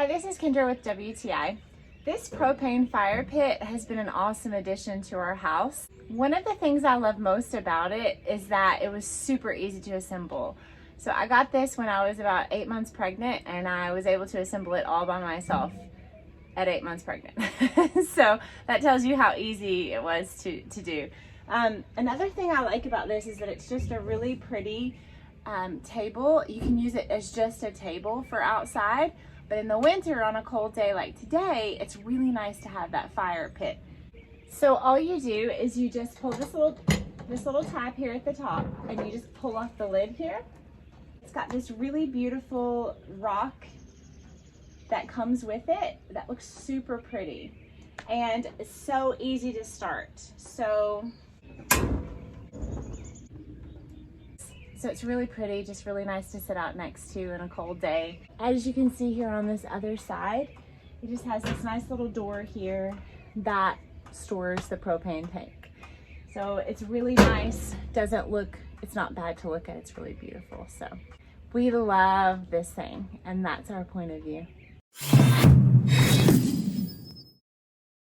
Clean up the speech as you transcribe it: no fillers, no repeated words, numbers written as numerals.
Hi, this is Kendra with WTI. This propane fire pit has been an awesome addition to our house. One of the things I love most about it is that it was super easy to assemble. So I got this when I was about 8 months pregnant, and I was able to assemble it all by myself at 8 months pregnant. So that tells you how easy it was to do. Another thing I like about this is that it's just a really pretty table. You can use it as just a table for outside, but in the winter on a cold day like today, it's really nice to have that fire pit. So all you do is you just pull this little tab here at the top, and you just pull off the lid here. It's got this really beautiful rock that comes with it that looks super pretty, and it's so easy to start. So it's really pretty, just really nice to sit out next to in a cold day. As you can see here on this other side, it just has this nice little door here that stores the propane tank. So it's really nice, it's not bad to look at, it's really beautiful. So we love this thing, and that's our point of view.